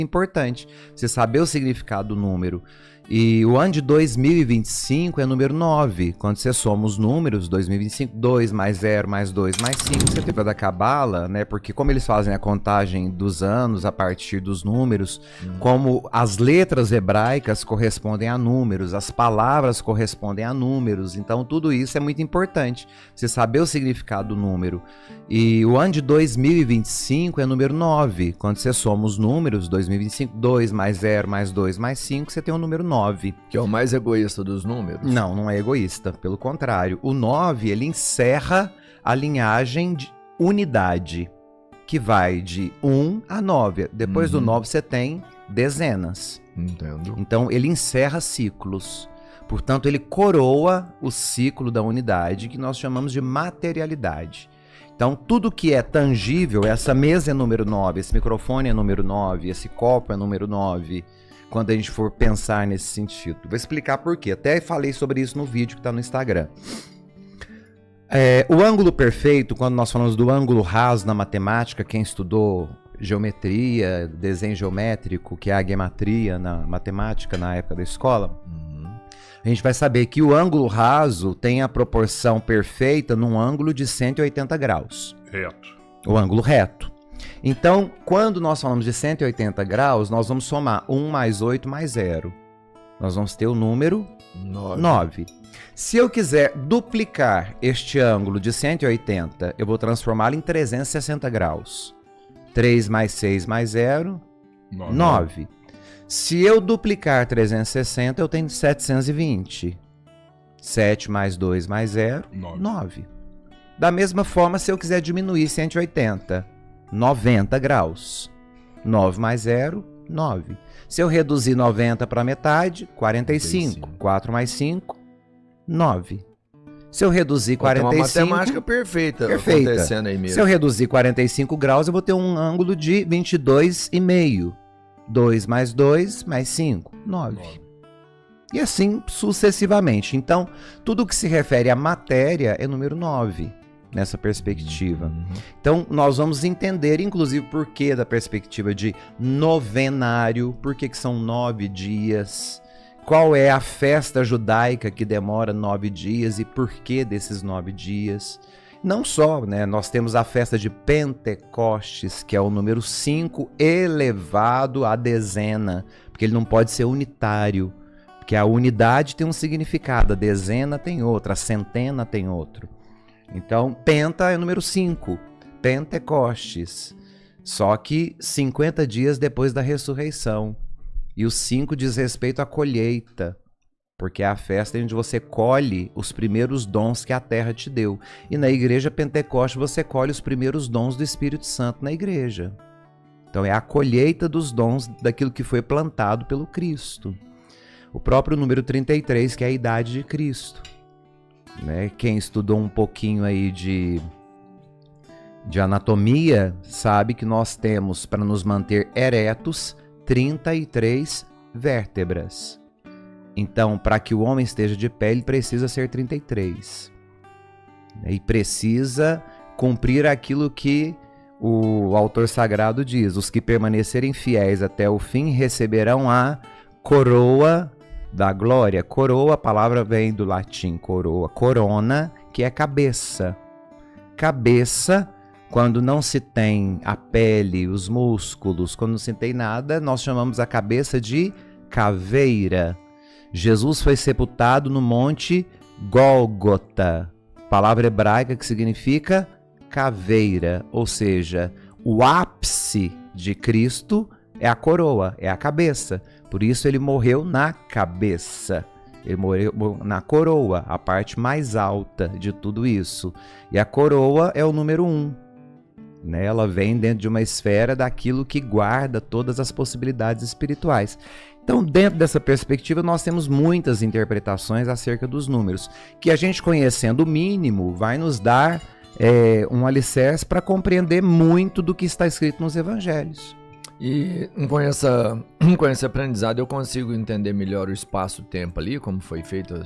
importante você saber o significado do número. E o ano de 2025 é número 9. Quando você soma os números, 2025, 2 mais 0 mais 2 mais 5, você tem da Cabala, né? Porque como eles fazem a contagem dos anos a partir dos números, como as letras hebraicas correspondem a números, as palavras correspondem a números, então tudo isso é muito importante, você saber o significado do número. E o ano de 2025 é número 9. Quando você soma os números, 2025, 2 mais 0 mais 2 mais 5, você tem o número 9. Que é o mais egoísta dos números? Não, não é egoísta. Pelo contrário, o 9, ele encerra a linhagem de unidade, que vai de 1 a 9. Depois do 9 você tem dezenas. Entendo. Então ele encerra ciclos. Portanto, ele coroa o ciclo da unidade, que nós chamamos de materialidade. Então, tudo que é tangível, essa mesa é número 9, esse microfone é número 9, esse copo é número 9, quando a gente for pensar nesse sentido. Vou explicar por quê. Até falei sobre isso no vídeo que está no Instagram. O ângulo perfeito, quando nós falamos do ângulo raso na matemática, quem estudou geometria, desenho geométrico, que é a gematria na matemática na época da escola, a gente vai saber que o ângulo raso tem a proporção perfeita num ângulo de 180 graus. Reto. O ângulo reto. Então, quando nós falamos de 180 graus, nós vamos somar 1 mais 8 mais 0. Nós vamos ter o número 9. Se eu quiser duplicar este ângulo de 180, eu vou transformá-lo em 360 graus. 3 mais 6 mais 0, 9. Se eu duplicar 360, eu tenho 720. 7 mais 2 mais 0, 9. Da mesma forma, se eu quiser diminuir 180, 90 graus. 9 mais 0, 9. Se eu reduzir 90 para metade, 45. 4 mais 5, 9. Se eu reduzir 45... Tem uma matemática perfeita acontecendo aí mesmo. Se eu reduzir 45 graus, eu vou ter um ângulo de 22,5. 2 mais 2 mais 5, 9. E assim sucessivamente. Então, tudo que se refere à matéria é número 9, nessa perspectiva. Então, nós vamos entender, inclusive, por que da perspectiva de novenário, por que são 9 dias, qual é a festa judaica que demora 9 dias e por que desses 9 dias. Não só, né? Nós temos a festa de Pentecostes, que é o número 5 elevado à dezena, porque ele não pode ser unitário, porque a unidade tem um significado, a dezena tem outro, a centena tem outro. Então, penta é o número 5, Pentecostes, só que 50 dias depois da ressurreição. E o 5 diz respeito à colheita, porque é a festa onde você colhe os primeiros dons que a terra te deu. E na igreja Pentecoste você colhe os primeiros dons do Espírito Santo na igreja. Então é a colheita dos dons daquilo que foi plantado pelo Cristo. O próprio número 33, que é a idade de Cristo. Né? Quem estudou um pouquinho aí de anatomia sabe que nós temos, para nos manter eretos, 33 vértebras. Então, para que o homem esteja de pé, ele precisa ser 33. E precisa cumprir aquilo que o autor sagrado diz: os que permanecerem fiéis até o fim receberão a coroa da glória. Coroa, a palavra vem do latim coroa, corona, que é cabeça. Cabeça, quando não se tem a pele, os músculos, quando não se tem nada, nós chamamos a cabeça de caveira. Jesus foi sepultado no monte Gólgota, palavra hebraica que significa caveira, ou seja, o ápice de Cristo é a coroa, é a cabeça. Por isso ele morreu na cabeça, ele morreu na coroa, a parte mais alta de tudo isso. E a coroa é o número 1. Né? Ela vem dentro de uma esfera daquilo que guarda todas as possibilidades espirituais. Então, dentro dessa perspectiva, nós temos muitas interpretações acerca dos números, que a gente conhecendo o mínimo vai nos dar um alicerce para compreender muito do que está escrito nos evangelhos. E com esse aprendizado eu consigo entender melhor o espaço-tempo ali, como foi feito?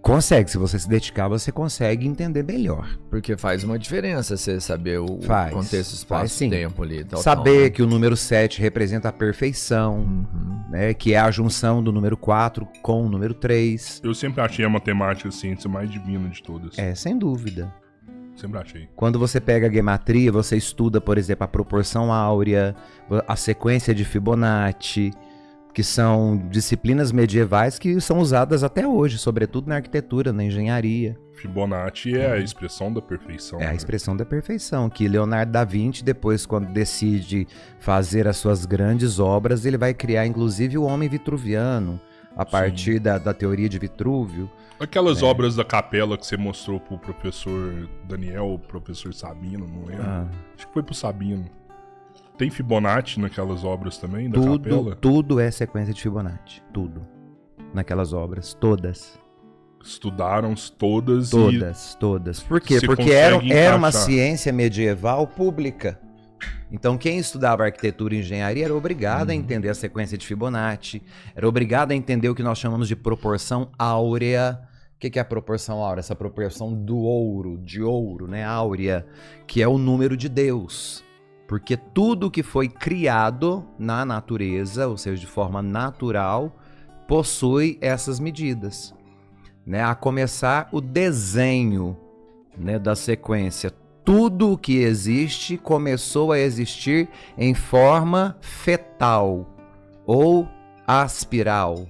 Consegue, se você se dedicar, você consegue entender melhor. Porque faz uma diferença você saber o contexto, espaço, tempo ali. Saber que o número 7 representa a perfeição, né? Que é a junção do número 4 com o número 3. Eu sempre achei a matemática a ciência mais divina de todas. Sem dúvida. Sempre achei. Quando você pega a gematria, você estuda, por exemplo, a proporção áurea, a sequência de Fibonacci, que são disciplinas medievais que são usadas até hoje, sobretudo na arquitetura, na engenharia. Fibonacci é a expressão da perfeição. É a expressão da perfeição, que Leonardo da Vinci, depois, quando decide fazer as suas grandes obras, ele vai criar, inclusive, o homem vitruviano, a partir da teoria de Vitrúvio. Aquelas obras da capela que você mostrou pro professor Daniel, professor Sabino, não lembro. Acho que foi pro Sabino. Tem Fibonacci naquelas obras também, da capela? Tudo é sequência de Fibonacci. Tudo. Naquelas obras. Todas. Estudaram todas. Todas. Por quê? Porque era uma ciência medieval pública. Então, quem estudava arquitetura e engenharia era obrigado a entender a sequência de Fibonacci, era obrigado a entender o que nós chamamos de proporção áurea. O que é a proporção áurea? Essa proporção do ouro, de ouro, né? Áurea, que é o número de Deus. Porque tudo que foi criado na natureza, ou seja, de forma natural, possui essas medidas. Né? A começar o desenho, né, da sequência. Tudo o que existe começou a existir em forma fetal ou aspiral,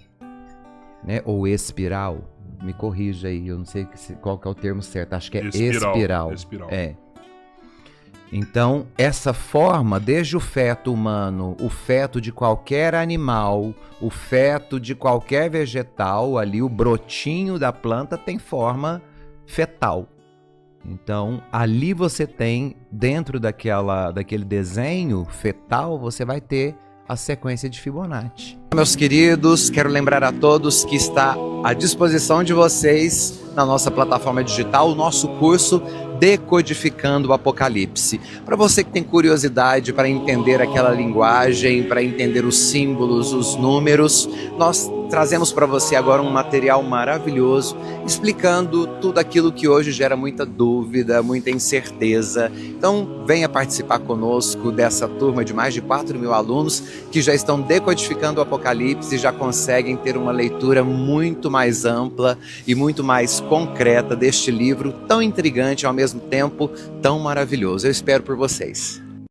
né? Ou espiral. Me corrija aí, eu não sei qual que é o termo certo, acho que é espiral. É. Então, essa forma, desde o feto humano, o feto de qualquer animal, o feto de qualquer vegetal, ali o brotinho da planta tem forma fetal. Então, ali você tem, dentro daquele desenho fetal, você vai ter a sequência de Fibonacci. Meus queridos, quero lembrar a todos que está à disposição de vocês na nossa plataforma digital o nosso curso Decodificando o Apocalipse. Para você que tem curiosidade para entender aquela linguagem, para entender os símbolos, os números, nós trazemos para você agora um material maravilhoso explicando tudo aquilo que hoje gera muita dúvida, muita incerteza. Então venha participar conosco dessa turma de mais de 4.000 alunos que já estão decodificando o Apocalipse e já conseguem ter uma leitura muito mais ampla e muito mais concreta deste livro tão intrigante e ao mesmo tempo tão maravilhoso. Eu espero por vocês.